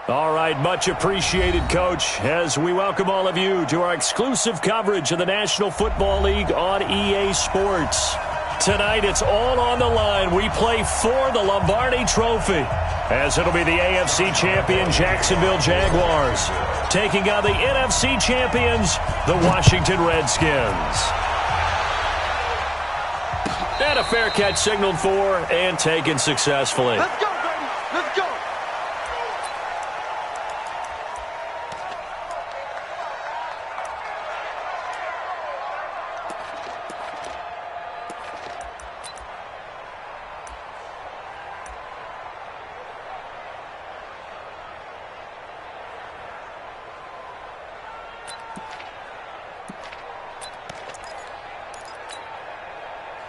All right, much appreciated, Coach, as we welcome all of you to our exclusive coverage of the National Football League on EA Sports. Tonight, it's all on the line. We play for the Lombardi Trophy, as it'll be the AFC champion Jacksonville Jaguars taking on the NFC champions, the Washington Redskins. And a fair catch signaled for and taken successfully. Let's go, baby. Let's go.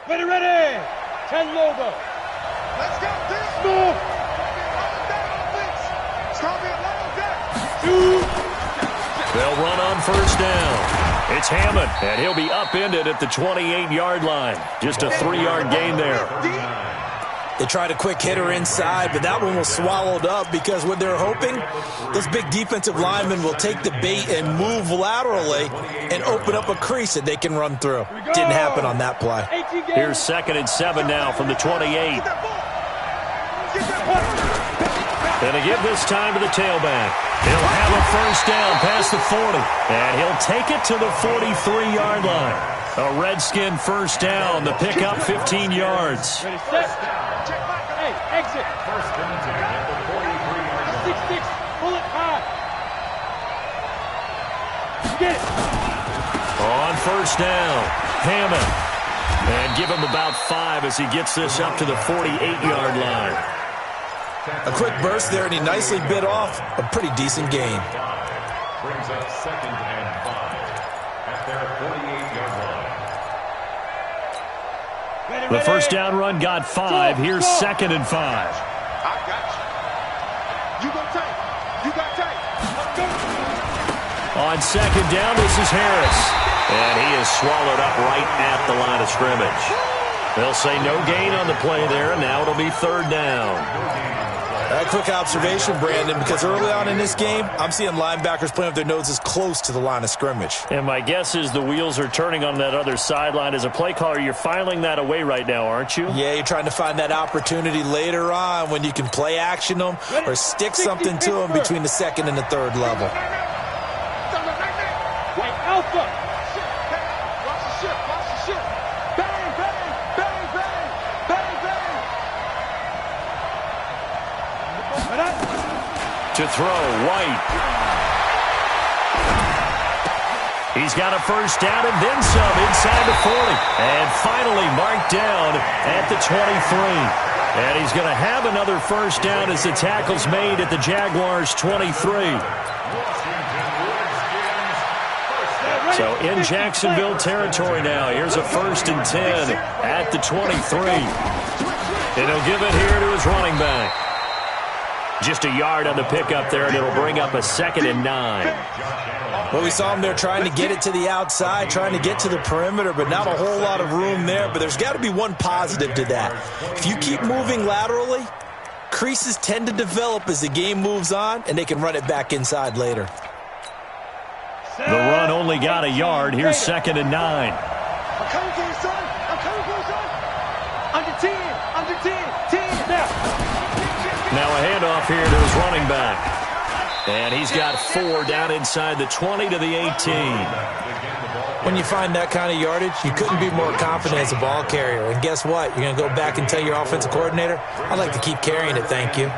Ready, ready! 10 Lobo. Let's go, Dick. Move. It's going to be a long day. They'll run on first down. It's Hammond, and he'll be upended at the 28-yard line. Just a 3-yard gain there. They tried a quick hitter inside, but that one was swallowed up because what they're hoping, those big defensive linemen will take the bait and move laterally and open up a crease that they can run through. Didn't happen on that play. Here's 2nd and 7 now from the 28. And to give this time to the tailback. He'll have a first down past the 40, and he'll take it to the 43-yard line. A Redskin first down, the pickup 15 yards. Ready, set. Hey, exit. First down at the 43-yard line. 6-6. Pull it high. Get it. On first down, Hammond. And give him about 5 as he gets this up to the 48-yard line. A quick burst there, and he nicely bit off a pretty decent gain. Brings up 2nd and 5 at their 48-yard line. The first down run got 5. Here's 2nd and 5. I got you. You go tight. You got tight. Let's go. On 2nd down, this is Harris. And he is swallowed up right at the line of scrimmage. They'll say no gain on the play there, and now it'll be 3rd down. A quick observation, Brandon, because early on in this game, I'm seeing linebackers playing with their noses close to the line of scrimmage. And my guess is the wheels are turning on that other sideline. As a play caller, you're filing that away right now, aren't you? Yeah, you're trying to find that opportunity later on when you can play action them or stick something to them between the 2nd and the 3rd level. Hey, Alpha. Watch the ship. Watch the ship. Bang, bang, bang, bang, bang, bang. To throw, White. He's got a first down and then some inside the 40. And finally marked down at the 23. And he's going to have another first down as the tackle's made at the Jaguars' 23. So in Jacksonville territory now. Here's a 1st and 10 at the 23. And he'll give it here to his running back. Just a yard on the pickup there, and it'll bring up a 2nd and 9. Well, we saw him there trying to get it to the outside, trying to get to the perimeter, but not a whole lot of room there. But there's got to be one positive to that. If you keep moving laterally, creases tend to develop as the game moves on, and they can run it back inside later. The run only got a yard. Here's 2nd and 9. I'm coming for you, son. I'm coming for you, son. Under 10. Under 10. 10. Now a handoff here to his running back. And he's got 4 down inside the 20 to the 18. When you find that kind of yardage, you couldn't be more confident as a ball carrier. And guess what? You're going to go back and tell your offensive coordinator, I'd like to keep carrying it, thank you.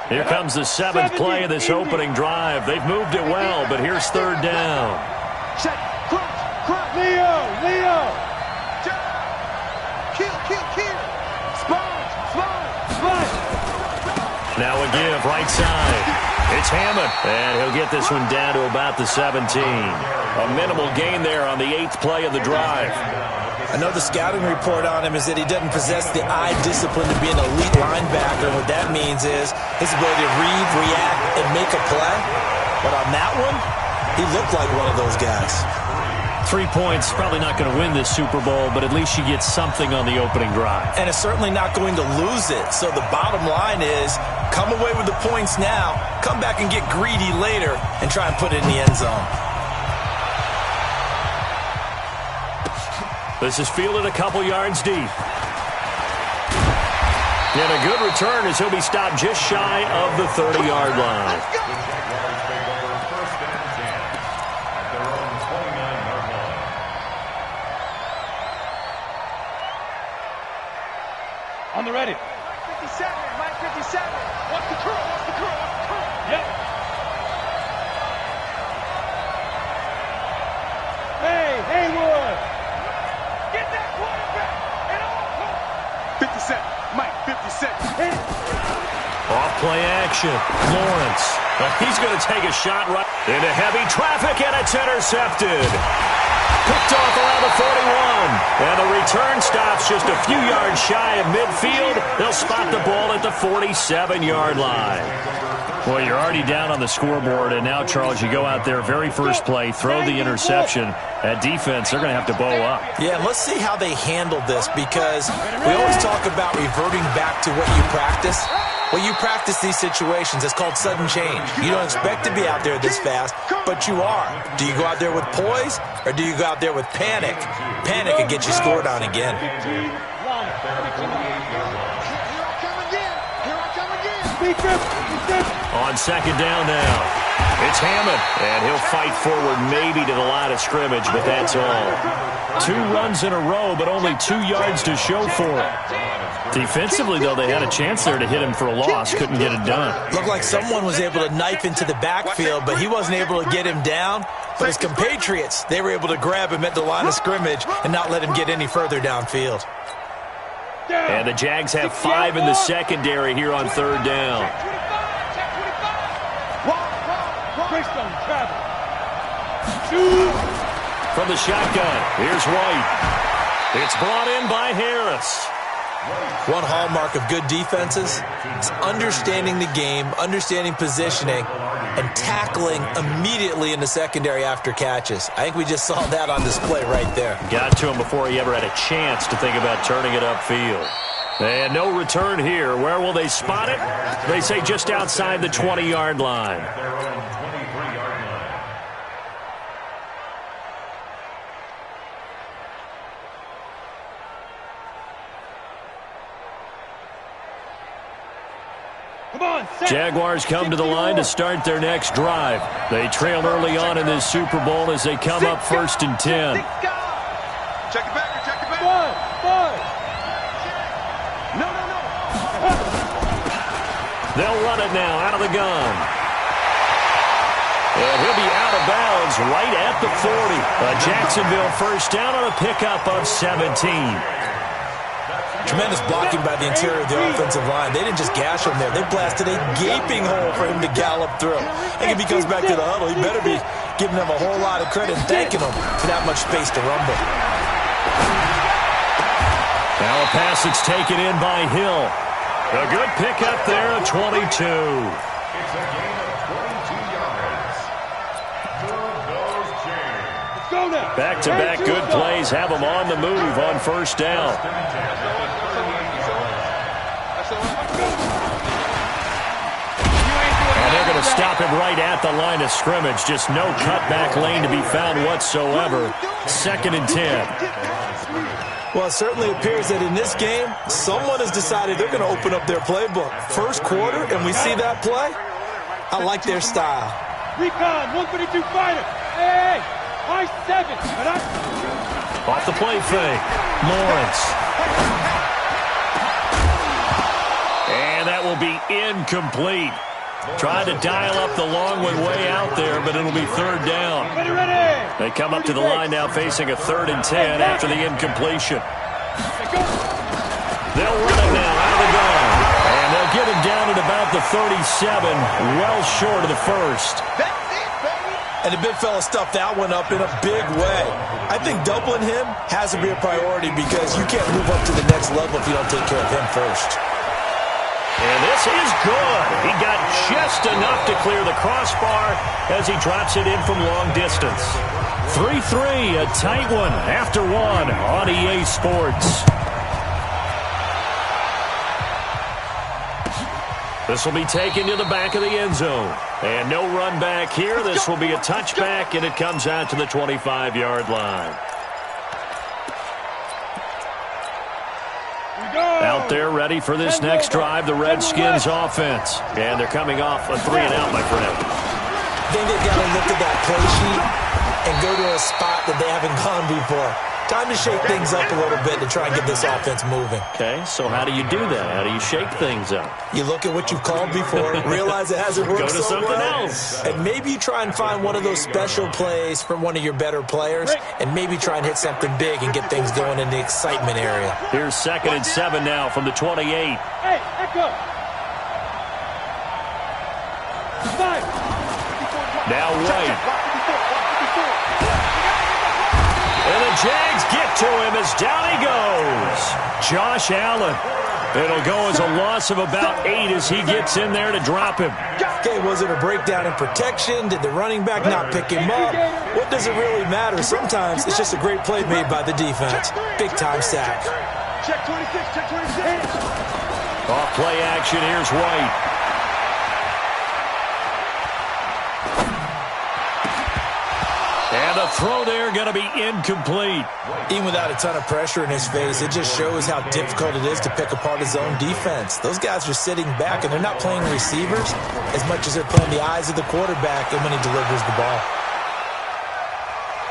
Here comes the 7th play of this opening drive. They've moved it well, but here's 3rd down. Check. Crunch. Crunch. Leo. Kill. Sponge. Now a give right side. It's Hammond, and he'll get this one down to about the 17. A minimal gain there on the 8th play of the drive. I know the scouting report on him is that he doesn't possess the eye discipline to be an elite linebacker. What that means is his ability to read, react, and make a play. But on that one, he looked like one of those guys. 3 points, probably not going to win this Super Bowl, but at least you get something on the opening drive. And it's certainly not going to lose it. So the bottom line is, come away with the points now, come back and get greedy later, and try and put it in the end zone. This is fielded a couple yards deep. And a good return as he'll be stopped just shy of the 30-yard line. On the ready. 57, Mike 57. What's the curl? What's the curl? What's the curl? Yep. Hey, Haywood. Get that quarterback and all. 57, Mike 57. Hit it. Off play action. Lawrence. He's going to take a shot right into heavy traffic, and it's intercepted. Picked off around the 41. And the return stops just a few yards shy of midfield. They'll spot the ball at the 47-yard line. Well, you're already down on the scoreboard, and now, Charles, you go out there, very first play, throw the interception. That defense, they're going to have to bow up. Yeah, and let's see how they handle this, because we always talk about reverting back to what you practice. Well, you practice these situations. It's called sudden change. You don't expect to be out there this fast, but you are. Do you go out there with poise, or do you go out there with panic? Panic can get you scored on again. Here I come again. On second down now. It's Hammond, and he'll fight forward maybe to the line of scrimmage, but that's all. 2 runs in a row, but only 2 yards to show for it. Defensively, though, they had a chance there to hit him for a loss. Couldn't get it done. Looked like someone was able to knife into the backfield, but he wasn't able to get him down. But his compatriots, they were able to grab him at the line of scrimmage and not let him get any further downfield. And the Jags have 5 in the secondary here on third down. Christian Travis. From the shotgun, here's White. It's brought in by Harris. One hallmark of good defenses is understanding the game, understanding positioning, and tackling immediately in the secondary after catches. I think we just saw that on display right there. Got to him before he ever had a chance to think about turning it upfield. And no return here. Where will they spot it? They say just outside the 20-yard line. Jaguars come to the line to start their next drive. They trail early on in this Super Bowl as they come up 1st and 10. Check it back. Check it back. One. No. They'll run it now out of the gun. And he'll be out of bounds right at the 40. A Jacksonville first down on a pickup of 17. Tremendous blocking by the interior of the offensive line. They didn't just gash him there. They blasted a gaping hole for him to gallop through. I think if he goes back to the huddle, he better be giving them a whole lot of credit and thanking them for that much space to rumble. Now a pass that's taken in by Hill. A good pickup there at 22. It's a gain of 22 yards. Good goes James. Let's go now. Back-to-back good plays have them on the move on first down. And they're going to stop him right at the line of scrimmage. Just no cutback lane to be found whatsoever. 2nd and 10. Well, it certainly appears that in this game, someone has decided they're going to open up their playbook. First quarter, and we see that play. I like their style. Recon, 152 fighter. Hey, high 7. Off the play fake. Lawrence. And that will be incomplete. Trying to dial up the long one way out there, but it'll be third down. Ready. They come up to the line now facing a 3rd and 10 after the incompletion. They'll run it now out of the gun. And they'll get him down at about the 37, well short of the first. And the big fella stuffed that one up in a big way. I think doubling him has to be a priority because you can't move up to the next level if you don't take care of him first. And this is good. He got just enough to clear the crossbar as he drops it in from long distance. 3-3, a tight one after one on EA Sports. This will be taken to the back of the end zone. And no run back here. This will be a touchback, and it comes out to the 25-yard line. Out there ready for this next drive, the Redskins offense. And they're coming off a 3-and-out, my friend. I think they've got to look at that play sheet and go to a spot that they haven't gone before. Time to shake things up a little bit to try and get this offense moving. Okay, so how do you do that? How do you shake things up? You look at what you've called before, realize it hasn't worked Go to so something well, else. and maybe you try and find one of those special plays from one of your better players, and maybe try and hit something big and get things going in the excitement area. Here's 2nd and 7 now from the 28. Hey, echo. 5. Now White. And the Jags get to him as down he goes. Josh Allen. It'll go as a loss of about 8 as he gets in there to drop him. Okay, was it a breakdown in protection? Did the running back not pick him up? What does it really matter? Sometimes it's just a great play made by the defense. Big-time sack. Check 26, check 26. Off play action, here's White. And the throw there going to be incomplete. Even without a ton of pressure in his face, it just shows how difficult it is to pick apart his own defense. Those guys are sitting back, and they're not playing receivers as much as they're playing the eyes of the quarterback and when he delivers the ball.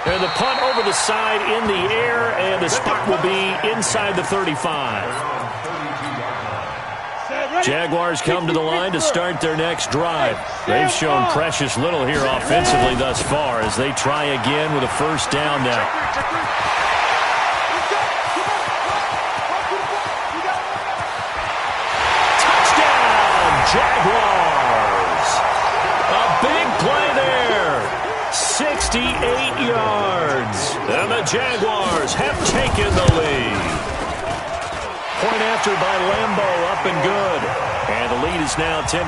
And the punt over the side in the air, and the spot will be inside the 35. Jaguars come to the line to start their next drive. They've shown precious little here offensively thus far as they try again with a first down now. Touchdown, Jaguars! A big play there. 68 yards. And the Jaguars have taken the lead. Point after by Lambeau, up and good. And the lead is now 10-3.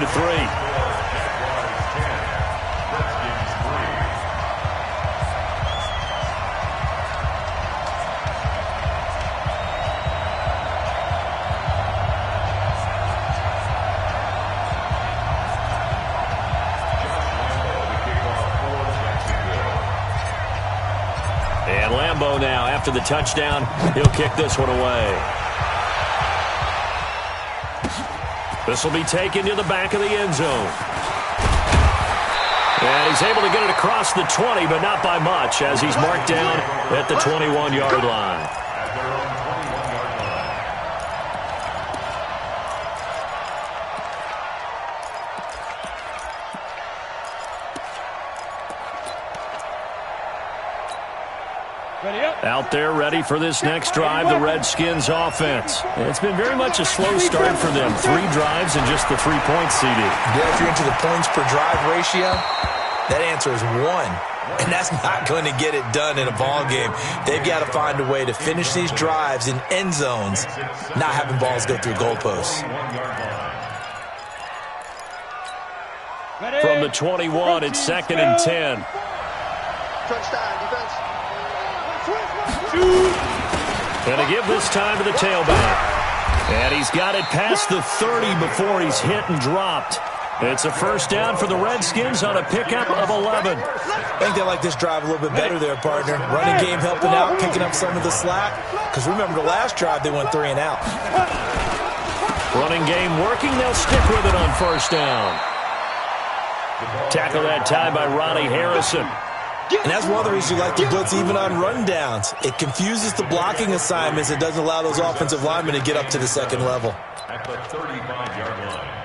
And Lambeau now, after the touchdown, he'll kick this one away. This will be taken to the back of the end zone. And he's able to get it across the 20, but not by much, as he's marked down at the 21-yard line. Out there ready for this next drive, the Redskins offense. It's been very much a slow start for them. 3 drives and just the 3 points, CD. Yeah, if you're into the points per drive ratio, that answer is 1. And that's not going to get it done in a ball game. They've got to find a way to finish these drives in end zones, not having balls go through goalposts. From the 21, it's 2nd and 10. Going to give this time to the tailback. And he's got it past the 30 before he's hit and dropped. It's a first down for the Redskins on a pickup of 11. I think they like this drive a little bit better there, partner. Running game helping out, picking up some of the slack. Because remember, the last drive they went 3 and out. Running game working. They'll stick with it on first down. Tackle that time by Ronnie Harrison. And that's one of the reasons you like to blitz even on rundowns. It confuses the blocking assignments. It doesn't allow those offensive linemen to get up to the second level. At the 35-yard line.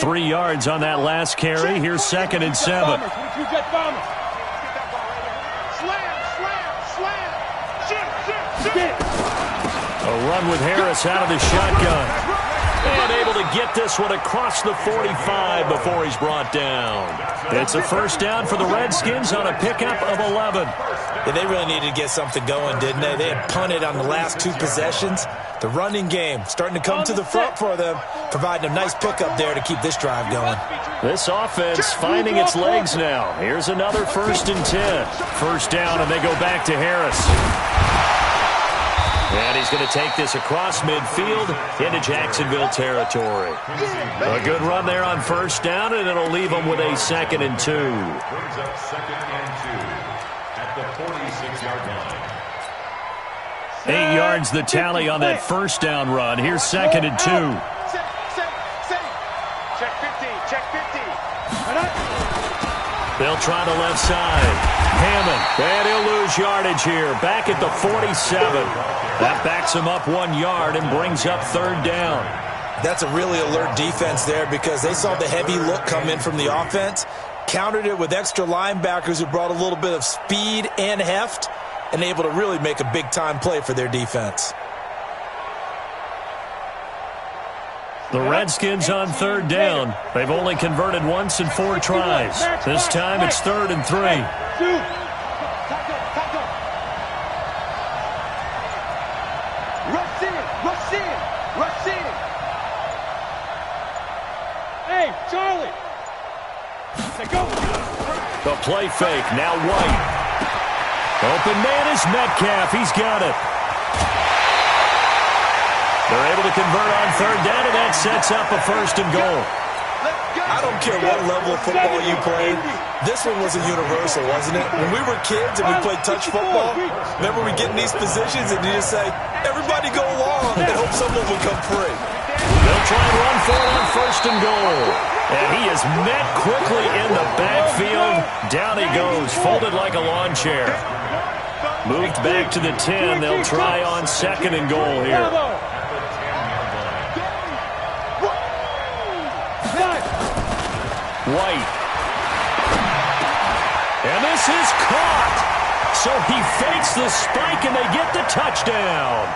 3 yards on that last carry. Here's 2nd and 7. A run with Harris out of the shotgun. And able to get this one across the 45 before he's brought down. It's a first down for the Redskins on a pickup of 11. Yeah, they really needed to get something going, didn't they? They had punted on the last 2 possessions. The running game starting to come to the front for them, providing a nice pickup there to keep this drive going. This offense finding its legs now. Here's another 1st and 10. First down, and they go back to Harris. And he's going to take this across midfield into Jacksonville territory. A good run there on first down, and it'll leave them with a 2nd and 2. Brings up 2nd and 2 at the 46-yard line. 8 yards the tally on that first down run. Here's 2nd and 2. Check 50, check 50. They'll try the left side. Hammond, and he'll lose yardage here. Back at the 47. That backs him up 1 yard and brings up 3rd down. That's a really alert defense there because they saw the heavy look come in from the offense, countered it with extra linebackers who brought a little bit of speed and heft, and able to really make a big-time play for their defense. The Redskins on 3rd down. They've only converted once in 4 tries. This time it's 3rd and 3. Hey, Charlie! Go! The play fake, now White. Open man is Metcalf. He's got it. They're able to convert on 3rd down, and that sets up a 1st and goal. I don't care what level of football you played. This one was a universal, wasn't it? When we were kids and we played touch football, remember we get in these positions and you just say, everybody go along and hope someone will come free. They'll try and run for it on 1st and goal. And he is met quickly in the backfield. Down he goes, folded like a lawn chair. Moved back to the 10. They'll try on 2nd and goal here. White. And this is caught. So he fakes the spike and they get the touchdown.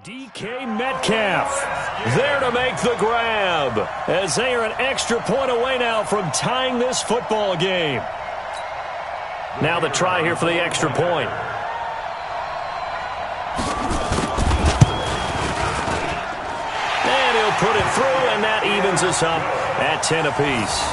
DK Metcalf there to make the grab as they are an extra point away now from tying this football game. Now the try here for the extra point. And he'll put it through, and that evens us up at 10 apiece.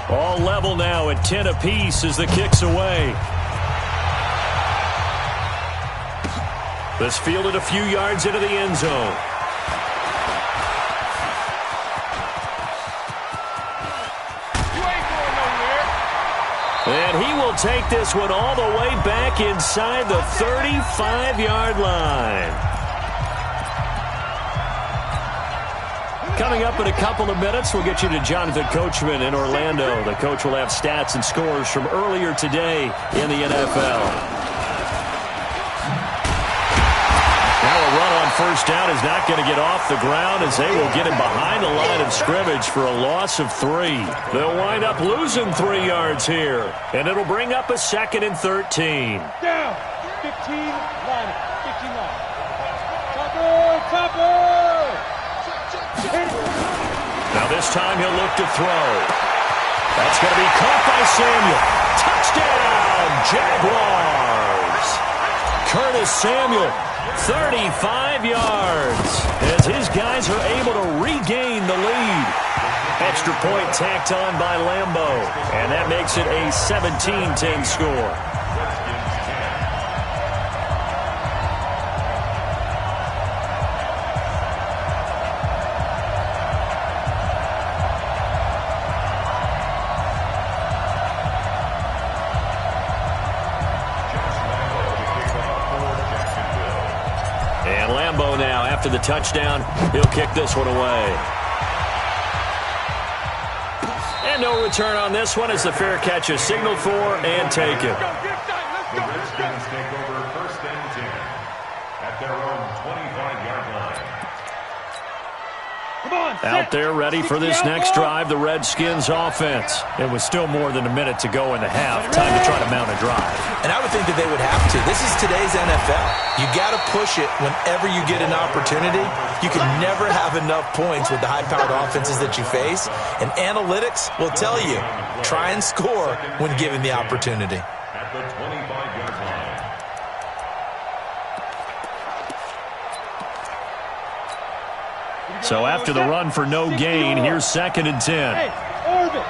All level now at 10 apiece as the kick's away. This fielded a few yards into the end zone. And he will will take this one all the way back inside the 35-yard line. Coming up in a couple of minutes, we'll get you to Jonathan Coachman in Orlando. The coach will have stats and scores from earlier today in the NFL. Now a run on first down is not going to get off the ground as they will get him behind the line of scrimmage for a loss of 3. They'll wind up losing 3 yards here, and it'll bring up a 2nd and 13. Down. 15 line. 15 line. Topper. Now this time he'll look to throw. That's going to be caught by Samuel. Touchdown, Jaguars. Curtis Samuel, 35 yards, as his guys are able to regain the lead. Extra point tacked on by Lambo, and that makes it a 17-10 score. Now, after the touchdown, he'll kick this one away. And no return on this one as the fair catch is signaled for and taken. The Redskins take over 1st and 10 at their own 25-yard line. Out there ready for this next drive, the Redskins offense. It was still more than a minute to go in the half. Time to try to mount a drive. And I would think that they would have to. This is today's NFL. You got to push it whenever you get an opportunity. You can never have enough points with the high-powered offenses that you face. And analytics will tell you, try and score when given the opportunity. At the 25-yard line. So after the run for no gain, here's 2nd and 10. Hey, Orbit.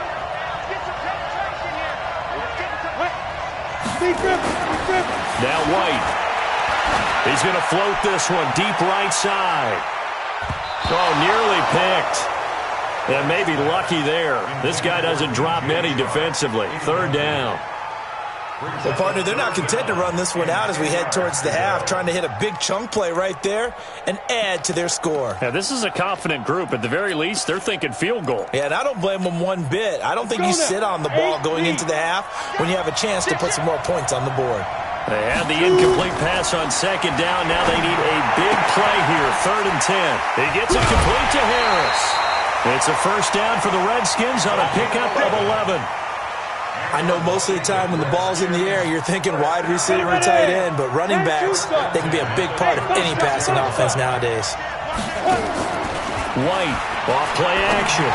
Now White. He's going to float this one deep right side. Oh, nearly picked. And maybe lucky there. This guy doesn't drop many defensively. 3rd down. Well, partner, they're not content to run this one out as we head towards the half, trying to hit a big chunk play right there and add to their score. Yeah, this is a confident group. At the very least, they're thinking field goal. Yeah, and I don't blame them one bit. I don't think you sit on the ball going into the half when you have a chance to put some more points on the board. They had the incomplete pass on 2nd down. Now they need a big play here, 3rd and 10. He gets it complete to Harris. It's a 1st down for the Redskins on a pickup of 11. I know most of the time when the ball's in the air, you're thinking wide receiver or tight end, but running backs, they can be a big part of any passing offense nowadays. White, off play action.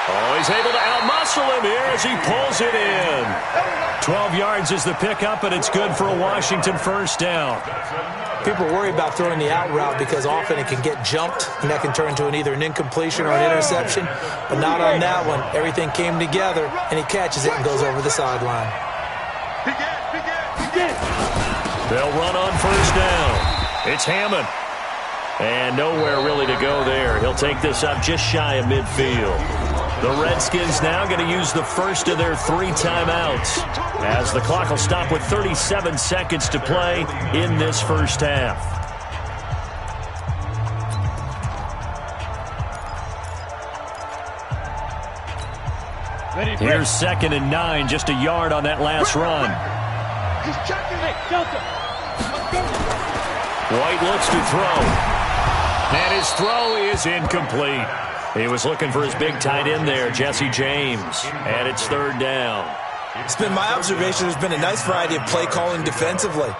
Oh, he's able to outmuscle him here as he pulls it in. 12 yards is the pickup, and it's good for a Washington 1st down. People worry about throwing the out route because often it can get jumped, and that can turn into either an incompletion or an interception. But not on that one. Everything came together, and he catches it and goes over the sideline. They'll run on 1st down. It's Hammond. And nowhere really to go there. He'll take this up just shy of midfield. The Redskins now going to use the first of their 3 timeouts as the clock will stop with 37 seconds to play in this 1st half. Here's 2nd and 9, just a yard on that last run. White looks to throw. And his throw is incomplete. He was looking for his big tight end there, Jesse James. And it's 3rd down. It's been my observation there's been a nice variety of play calling defensively.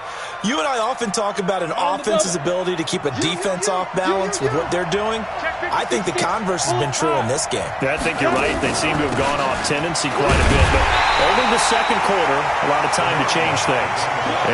You and I often talk about an offense's ability to keep a defense off balance with what they're doing. I think the converse has been true in this game. I think you're right. They seem to have gone off tendency quite a bit, but only the 2nd quarter, a lot of time to change things.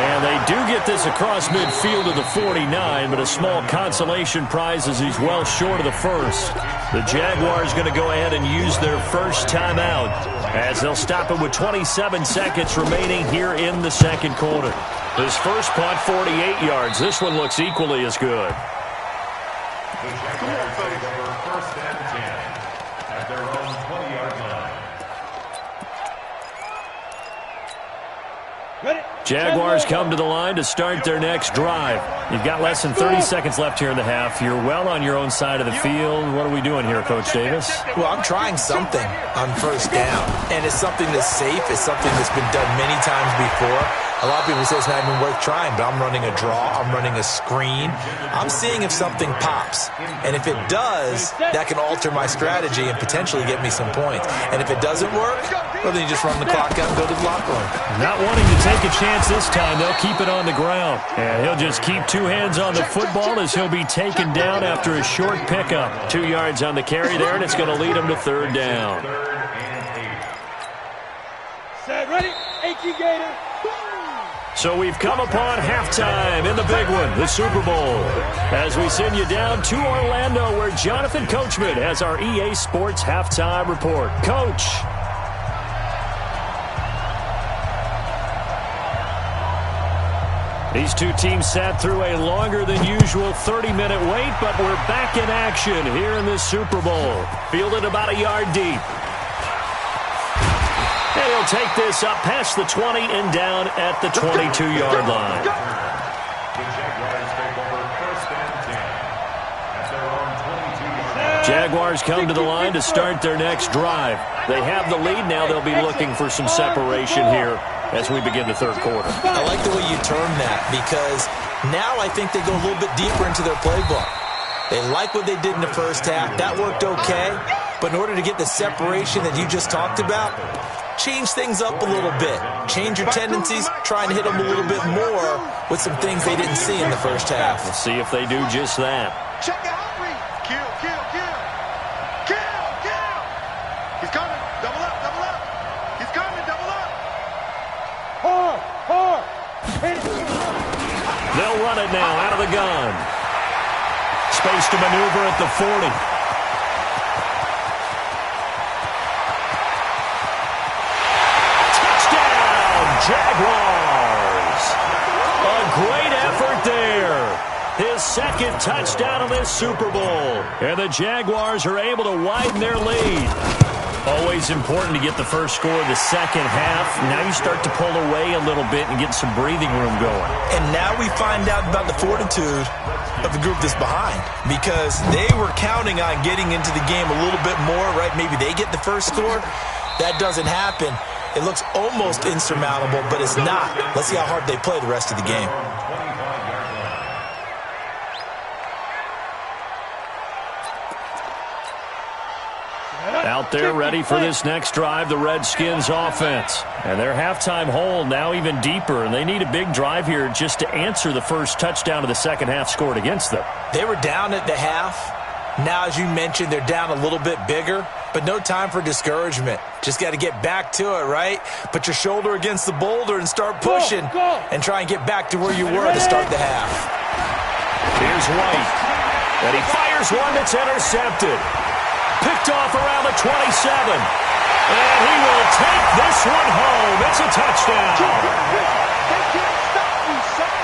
And they do get this across midfield to the 49, but a small consolation prize as he's well short of the 1st. The Jaguars going to go ahead and use their 1st timeout as they'll stop it with 27 seconds remaining here in the 2nd quarter. His first punt, 48 yards. This one looks equally as good. The Jaguars take over 1st and 10 at their own 20-yard line. Jaguars come to the line to start their next drive. You've got less than 30 seconds left here in the half. You're well on your own side of the field. What are we doing here, Coach Davis? Well, I'm trying something on first down, and it's something that's safe. It's something that's been done many times before. A lot of people say it's not even worth trying, but I'm running a draw. I'm running a screen. I'm seeing if something pops. And if it does, that can alter my strategy and potentially get me some points. And if it doesn't work, well, then you just run the clock out and go to the locker room. Not wanting to take a chance this time, they'll keep it on the ground. And he'll just keep two hands on the football as he'll be taken down after a short pickup. 2 yards on the carry there, and it's going to lead him to third down. Set, ready, 18 Gator. So we've come upon halftime in the big one, the Super Bowl. As we send you down to Orlando, where Jonathan Coachman has our EA Sports halftime report. Coach. These two teams sat through a longer than usual 30-minute wait, but we're back in action here in the Super Bowl. Fielded about a yard deep. And he'll take this up past the 20 and down at the 22-yard line. The Jaguars take over first and 10 at their own 22-yard line. Jaguars come to the line to start their next drive. They have the lead. Now they'll be looking for some separation here as we begin the third quarter. I like the way you term that, because now I think they go a little bit deeper into their playbook. They like what they did in the first half. That worked okay. But in order to get the separation that you just talked about, change things up a little bit. Change your tendencies, try and hit them a little bit more with some things they didn't see in the first half. We'll see if they do just that. Check out, read. Kill, kill, kill. Kill, kill. He's coming. Double up, double up. He's coming, double up. Hard, hard. Hit it. They'll run it now out of the gun. Space to maneuver at the 40. Jaguars. A great effort there. His second touchdown of this Super Bowl. And the Jaguars are able to widen their lead. Always important to get the first score of the second half. Now you start to pull away a little bit and get some breathing room going. And now we find out about the fortitude of the group that's behind, because they were counting on getting into the game a little bit more, right? Maybe they get the first score. That doesn't happen. It looks almost insurmountable, but it's not. Let's see how hard they play the rest of the game. Out there ready for this next drive, the Redskins offense. And their halftime hole now even deeper, and they need a big drive here just to answer the first touchdown of the second half scored against them. They were down at the half. Now, as you mentioned, they're down a little bit bigger, but no time for discouragement. Just got to get back to it, right? Put your shoulder against the boulder and start pushing and try and get back to where you were to start the half. Here's White, and he fires one that's intercepted. Picked off around the 27. And he will take this one home. It's a touchdown.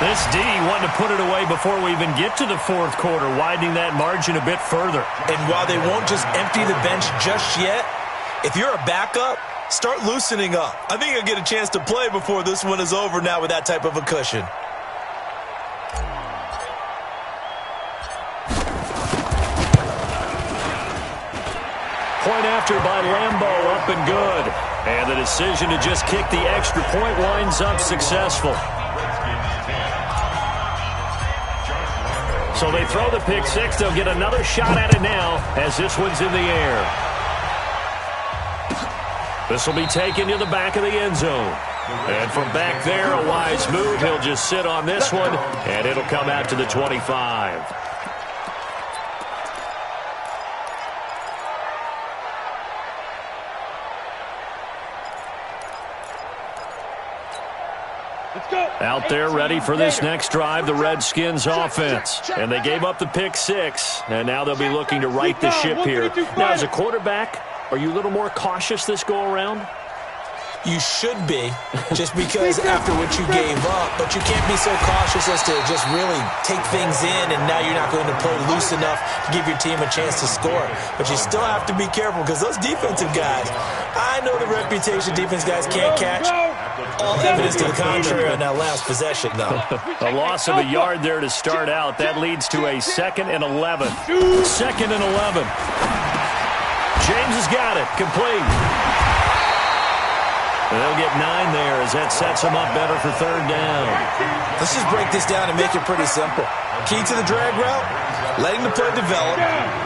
This D wanted to put it away before we even get to the fourth quarter, widening that margin a bit further. And while they won't just empty the bench just yet, if you're a backup, start loosening up. I think you'll get a chance to play before this one is over now with that type of a cushion. Point after by Lambeau, up and good. And the decision to just kick the extra point winds up successful. So they throw the pick six. They'll get another shot at it now as this one's in the air. This will be taken to the back of the end zone. And from back there, a wise move. He'll just sit on this one, and it'll come out to the 25. Out there ready for this next drive, the Redskins offense. And they gave up the pick six, and now they'll be looking to right the ship here. Now, as a quarterback, are you a little more cautious this go-around? You should be, just because after what you gave up, but you can't be so cautious as to just really take things in, and now you're not going to play loose enough to give your team a chance to score. But you still have to be careful, because those defensive guys, I know the reputation defense guys can't catch. all evidence to the contrary on that last possession, though. A loss of a yard there to start out. That leads to a 2nd and 11. 2nd and 11. James has got it. Complete. They'll get 9 there as that sets them up better for 3rd down. Let's just break this down and make it pretty simple. Key to the drag route, letting the play develop,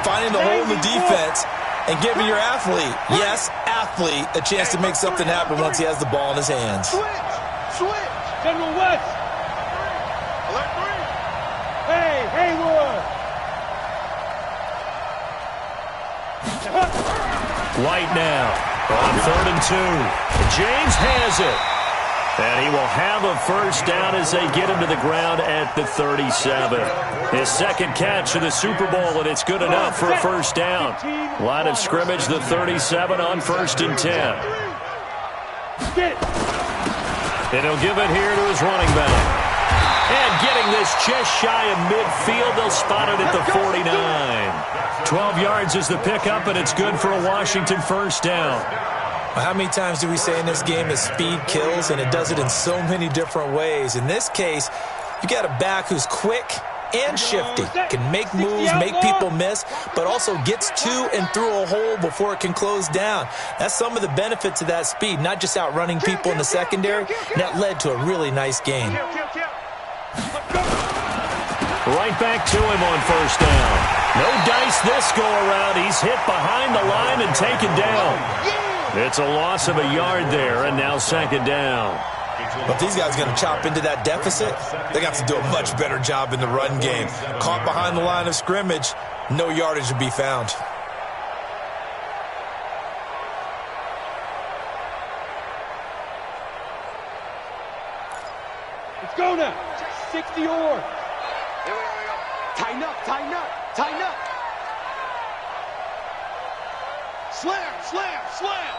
finding the hole in the defense, and giving your athlete, yes, athlete, a chance to make something happen once he has the ball in his hands. Switch. General West. Alert 3. Hey, Haywood. White now on 3rd and 2. James has it. And he will have a first down as they get him to the ground at the 37. His 2nd catch of the Super Bowl, and it's good enough for a first down. Line of scrimmage, the 37 on 1st and 10. And he'll give it here to his running back. And getting this just shy of midfield, they'll spot it at the 49. 12 yards is the pickup, and it's good for a Washington first down. How many times do we say in this game that speed kills, and it does it in so many different ways? In this case, you got a back who's quick and shifty, can make moves, make people miss, but also gets to and through a hole before it can close down. That's some of the benefits of that speed, not just outrunning people in the secondary, and that led to a really nice game. Right back to him on first down. No dice this go-around. He's hit behind the line and taken down. It's a loss of a yard there, and now 2nd down. But if these guys are going to chop into that deficit, they got to do a much better job in the run game. Caught behind the line of scrimmage, no yardage to be found. Let's go now. 60 or. Tighten up. Slam.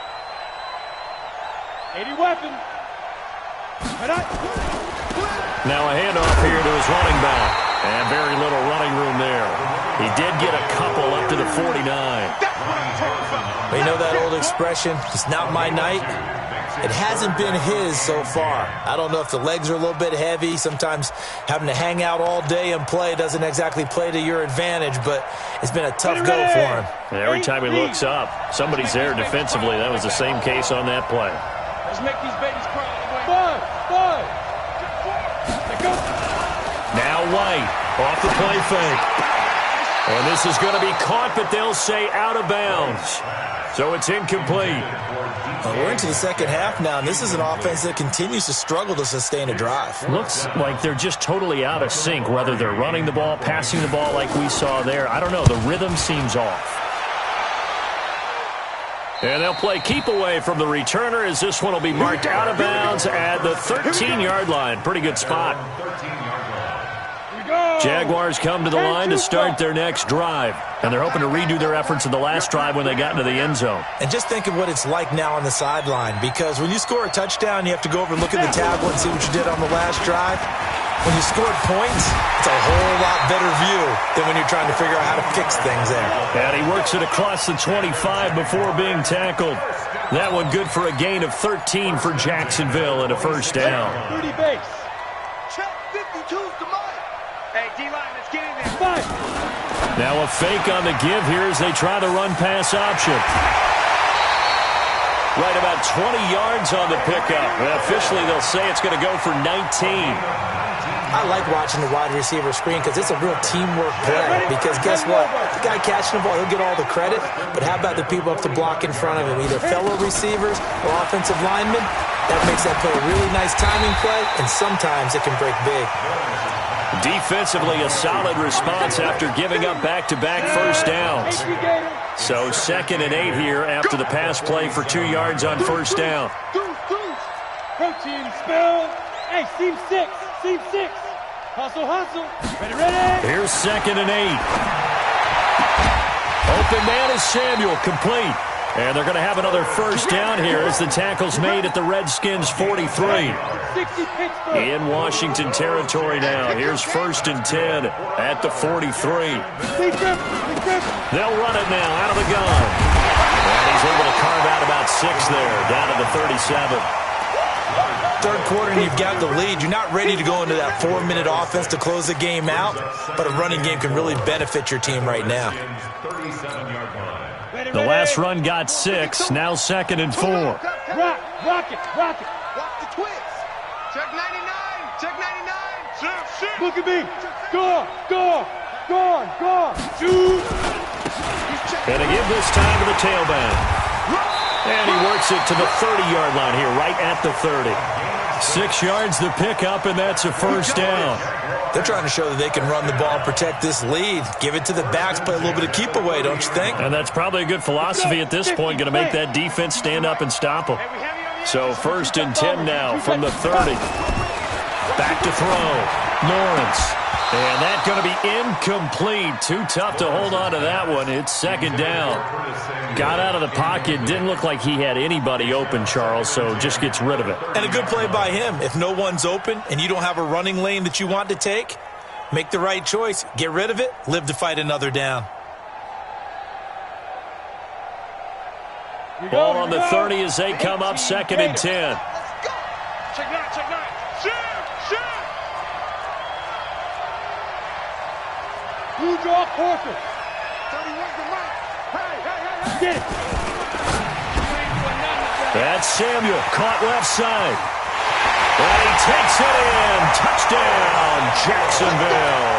80 weapon. Now a handoff here to his running back. And very little running room there. He did get a couple up to the 49. But you know that old expression, it's not my night? It hasn't been his so far. I don't know if the legs are a little bit heavy. Sometimes having to hang out all day and play doesn't exactly play to your advantage, but it's been a tough go for him. And every time he looks up, somebody's there defensively. That was the same case on that play. Let's make these babies cry. Five. Now White off the play fake. And this is going to be caught, but they'll say out of bounds. So it's incomplete. We're into the second half now, and this is an offense that continues to struggle to sustain a drive. Looks like they're just totally out of sync, whether they're running the ball, passing the ball like we saw there. I don't know. The rhythm seems off. And they'll play keep away from the returner as this one will be marked out of bounds at the 13-yard line. Pretty good spot. Jaguars come to the line to start their next drive. And they're hoping to redo their efforts in the last drive when they got into the end zone. And just think of what it's like now on the sideline, because when you score a touchdown, you have to go over and look at the tablet and see what you did on the last drive. When you scored points, it's a whole lot better view than when you're trying to figure out how to fix things there. And he works it across the 25 before being tackled. That one good for a gain of 13 for Jacksonville and a first down. 30 base. Check 52's the mic. Hey, D-line, let's get in there. Five. Now a fake on the give here as they try the run-pass option. Right about 20 yards on the pickup. And officially, they'll say it's going to go for 19. I like watching the wide receiver screen because it's a real teamwork play. Because guess what? The guy catching the ball, he'll get all the credit. But how about the people up to block in front of him, either fellow receivers or offensive linemen? That makes that play a really nice timing play, and sometimes it can break big. Defensively, a solid response after giving up back-to-back first downs. So 2nd and 8 here after the pass play for 2 yards on first down. Protein spill. Hey, seam 6. Hustle. Ready. Here's 2nd and 8. Open man is Samuel, complete. And they're going to have another first down here as the tackle's made at the Redskins' 43. In Washington territory now. Here's 1st and 10 at the 43. They'll run it now out of the gun. And he's able to carve out about 6 there, down to the 37. Third quarter and you've got the lead. You're not ready to go into that 4-minute offense to close the game out, but a running game can really benefit your team right now. The last run got 6, now 2nd and 4. Rock it. Watch the twist. Check 99. Check 99. Shift. Look at me. Go. Shoot. And a give this time to the tailback. And he works it to the 30-yard line here, right at the 30. 6 yards the pickup, and that's a first down. They're trying to show that they can run the ball and protect this lead. Give it to the backs, play a little bit of keep away, don't you think? And that's probably a good philosophy at this point, going to make that defense stand up and stop them. So 1st and 10 now from the 30. Back to throw. Lawrence. And that's going to be incomplete. Too tough to hold on to that one. It's 2nd down. Got out of the pocket. Didn't look like he had anybody open, Charles, so just gets rid of it. And a good play by him. If no one's open and you don't have a running lane that you want to take, make the right choice. Get rid of it. Live to fight another down. Ball on the 30 as they come up 2nd and 10. Check 9. Shift. You draw Corker. 31 to Mike. Hey. Get it. That's Samuel, caught left side. And he takes it in. Touchdown, Jacksonville.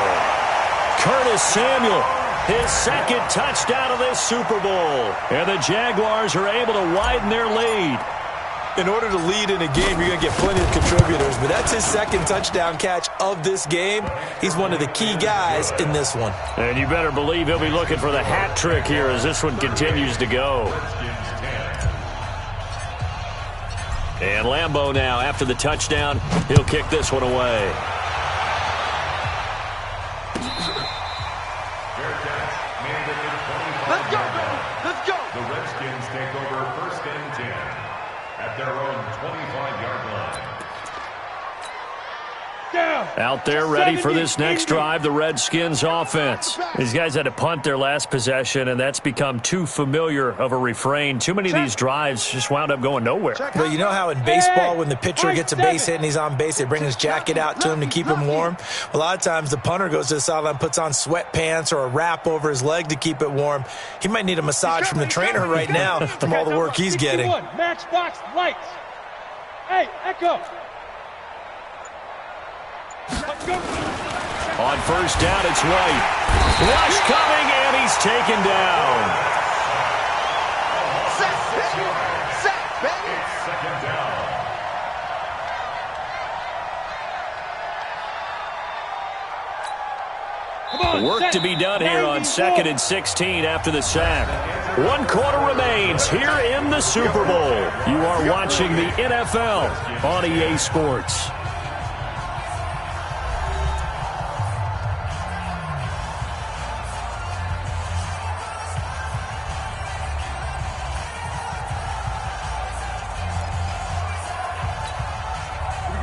Curtis Samuel, his 2nd touchdown of this Super Bowl. And the Jaguars are able to widen their lead. In order to lead in a game, you're going to get plenty of contributors, but that's his 2nd touchdown catch of this game. He's one of the key guys in this one. And you better believe he'll be looking for the hat trick here as this one continues to go. And Lambeau now, after the touchdown, he'll kick this one away. Let's go, baby. Let's go. The Redskins take over 1st and 10 at their own 25-yard line. Out there ready for this next drive, the Redskins offense. These guys had to punt their last possession, and that's become too familiar of a refrain. Too many of these drives just wound up going nowhere. But you know how in baseball, when the pitcher gets a base hit and he's on base, they bring his jacket out to him to keep him warm? A lot of times the punter goes to the sideline, puts on sweatpants or a wrap over his leg to keep it warm. He might need a massage from the trainer right now from all the work he's getting. Matchbox lights. Hey, Echo. On 1st down, it's White. Rush coming, and he's taken down. Sack, baby. 2nd down. Work to be done here on 2nd and 16 after the sack. 1 quarter remains here in the Super Bowl. You are watching the NFL on EA Sports.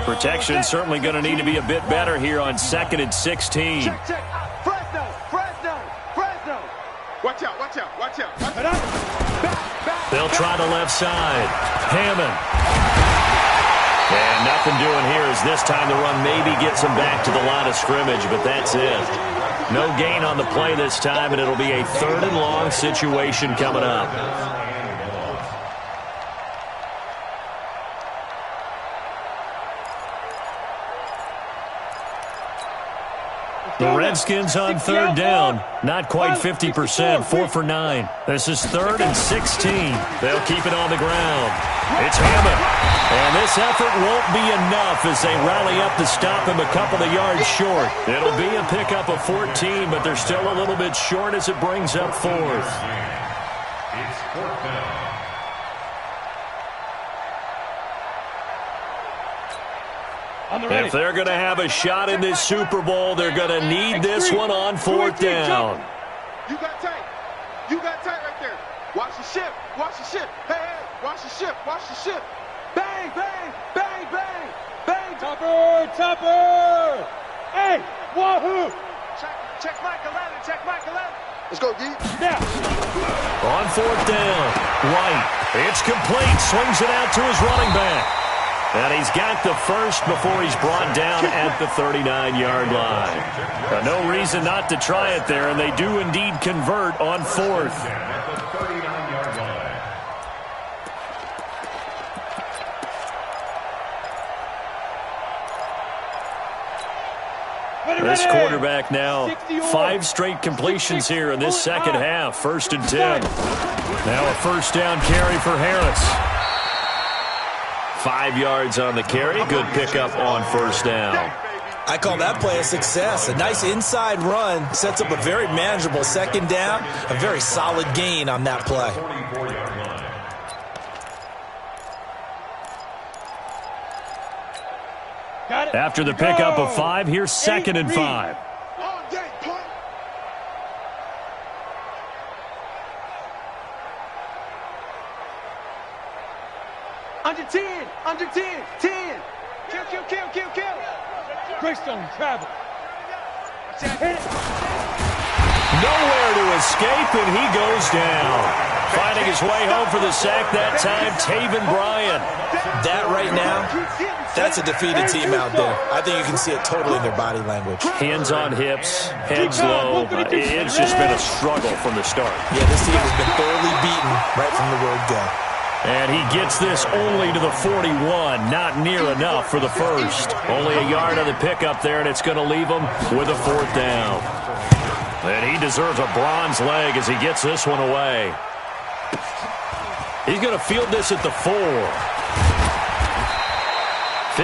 Protection certainly going to need to be a bit better here on 2nd and 16. Check. Fresno. Watch out. Back. They'll try the left side. Hammond. And nothing doing here as this time the run maybe gets him back to the line of scrimmage, but that's it. No gain on the play this time, and it'll be a 3rd and long situation coming up. The Redskins on 3rd down. Not quite 50%, 4 for 9. This is 3rd and 16. They'll keep it on the ground. It's Hammond. And this effort won't be enough as they rally up to stop him a couple of yards short. It'll be a pickup of 14, but they're still a little bit short as it brings up 4th. It's 4th down. If they're going to have a shot in this Super Bowl, they're going to need this one on 4th down. You got tight right there. Watch the ship. Hey, watch the ship. Bang. Topper. Hey, wahoo. Check Mike 11. Let's go, D. Now. On 4th down, White. It's complete. Swings it out to his running back. And he's got the first before he's brought down at the 39-yard line. No reason not to try it there, and they do indeed convert on fourth. At the 39-yard line. This quarterback now 5 straight completions here in this second half. 1st and 10. Now a first down carry for Harris. 5 yards on the carry. Good pickup on first down. I call that play a success. A nice inside run sets up a very manageable second down. A very solid gain on that play. 44-yard line. After the pickup of 5, here's 2nd and 5. Under 10, under 10, 10. Kill. Greystone, travel. Hit it. Nowhere to escape, and he goes down. Finding his way home for the sack that time, Taven Bryan. That right now, that's a defeated team out there. I think you can see it totally in their body language. Hands on hips, heads low. It's just been a struggle from the start. Yeah, this team has been thoroughly beaten right from the word go. And he gets this only to the 41. Not near enough for the first. Only a yard on the pickup there, and it's going to leave him with a 4th down. And he deserves a bronze leg as he gets this one away. He's going to field this at the 4.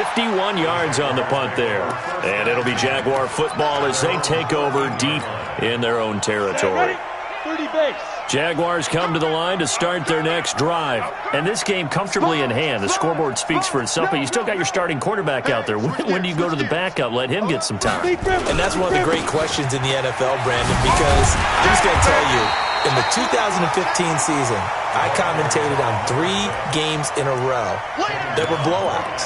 51 yards on the punt there. And it'll be Jaguar football as they take over deep in their own territory. 30 base. Jaguars come to the line to start their next drive. And this game comfortably in hand. The scoreboard speaks for itself, but you still got your starting quarterback out there. When do you go to the backup? Let him get some time. And that's one of the great questions in the NFL, Brandon, because I'm just going to tell you, in the 2015 season, I commentated on 3 games in a row that were blowouts.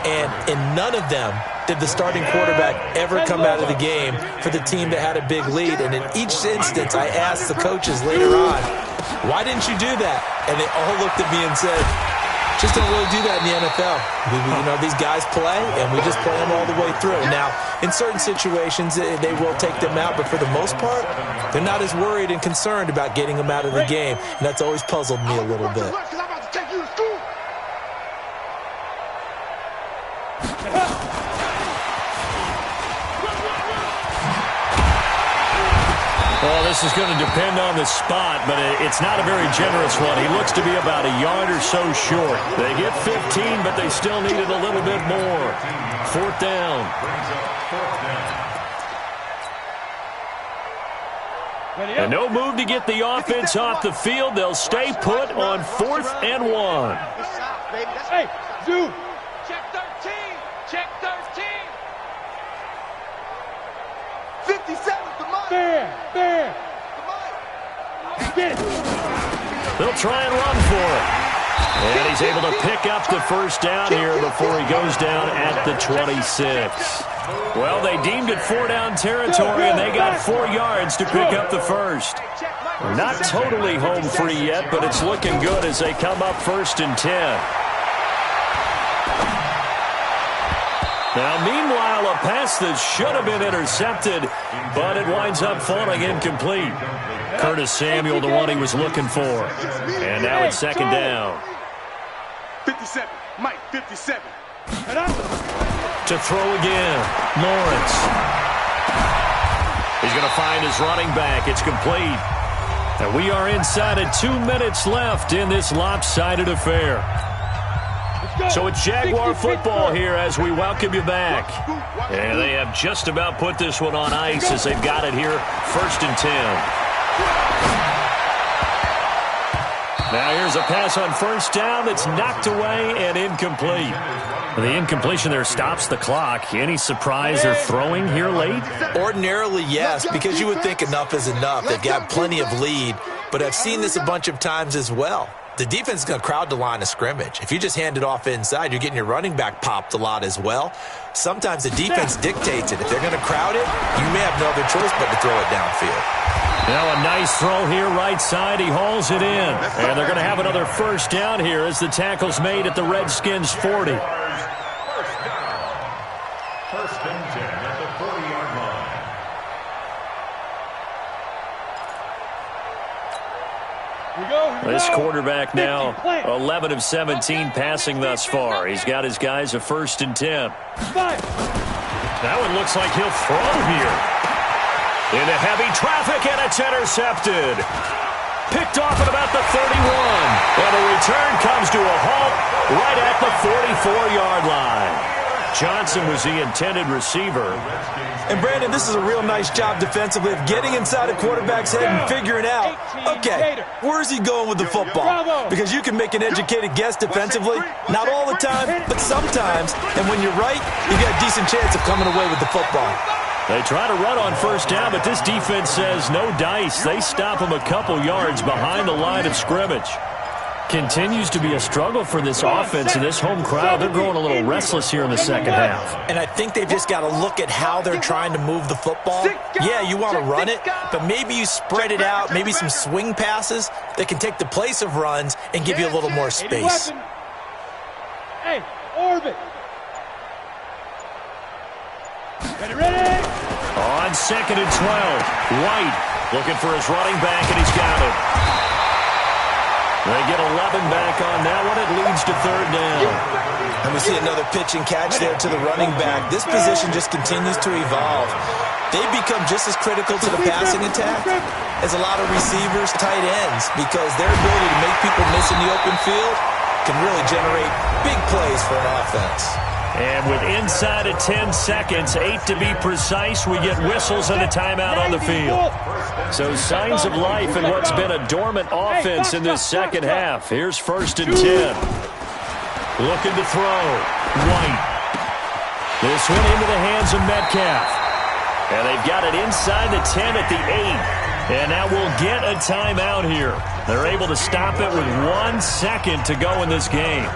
And in none of them did the starting quarterback ever come out of the game for the team that had a big lead. And in each instance, I asked the coaches later on, why didn't you do that? And they all looked at me and said, just don't really do that in the NFL. These guys play, and we just play them all the way through. Now, in certain situations, they will take them out, but for the most part, they're not as worried and concerned about getting them out of the game. And that's always puzzled me a little bit. Well, this is going to depend on the spot, but it's not a very generous one. He looks to be about a yard or so short. They get 15, but they still needed a little bit more. 4th down. And no move to get the offense off the field. They'll stay put on 4th and 1. Hey, Zoo. Check 13. Check 13. 57. There. Get it. They'll try and run for it. And he's able to pick up the first down here before he goes down at the 26. Well, they deemed it 4-down territory, and they got 4 yards to pick up the first. Not totally home free yet, but it's looking good as they come up 1st and 10. Now, meanwhile, a pass that should have been intercepted, but it winds up falling incomplete. Curtis Samuel, the one he was looking for. And now it's 2nd down. 57. Mike, 57. To throw again, Lawrence. He's going to find his running back. It's complete. And we are inside of 2 minutes left in this lopsided affair. So it's Jaguar football here as we welcome you back. And they have just about put this one on ice as they've got it here, 1st and 10. Now here's a pass on 1st down that's knocked away and incomplete. The incompletion there stops the clock. Any surprise they're throwing here late? Ordinarily, yes, because you would think enough is enough. They've got plenty of lead, but I've seen this a bunch of times as well. the defense is going to crowd the line of scrimmage. If you just hand it off inside, you're getting your running back popped a lot as well. Sometimes the defense dictates it. If they're going to crowd it, you may have no other choice but to throw it downfield. Now a nice throw here right side. He hauls it in. And they're going to have another first down here as the tackle's made at the Redskins' 40. First and 10 at the 40-yard line. This quarterback now 11 of 17 passing thus far. He's got his guys a first and 10. That one looks like he'll throw here. Into heavy traffic, and it's intercepted. Picked off at about the 31. And the return comes to a halt right at the 44-yard line. Johnson was the intended receiver. And, Brandon, this is a real nice job defensively of getting inside a quarterback's head and figuring out, okay, where's he going with the football? Because you can make an educated guess defensively, not all the time, but sometimes. And when you're right, you got a decent chance of coming away with the football. They try to run on first down, but this defense says no dice. They stop him a couple yards behind the line of scrimmage. Continues to be a struggle for this offense and this home crowd. They're growing a little restless here in the second half. And I think they've just got to look at how they're trying to move the football. Yeah, you want to run it, but maybe you spread it out, maybe some swing passes that can take the place of runs and give you a little more space. Hey, orbit. Ready? On second and 12, White looking for his running back, and he's got it. They get 11 back on that one. It leads to third down. And we see another pitch and catch there to the running back. This position just continues to evolve. They become just as critical to the passing attack as a lot of receivers, tight ends, because their ability to make people miss in the open field can really generate big plays for an offense. And with inside of 10 seconds, 8 to be precise, we get whistles and a timeout on the field. So signs of life in what's been a dormant offense in this second half. Here's first and 10. Looking to throw. White. This one into the hands of Metcalf. And they've got it inside the 10 at the 8. And now we'll get a timeout here. They're able to stop it with 1 second to go in this game.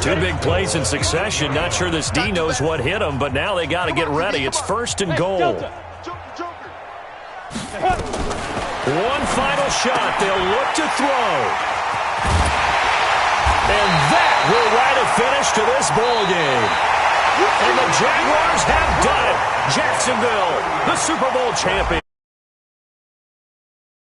Two big plays in succession. Not sure this D knows what hit him, but now they got to get ready. It's first and goal. One final shot. They'll look to throw. And that will write a finish to this ball game. And the Jaguars have done it. Jacksonville, the Super Bowl champion.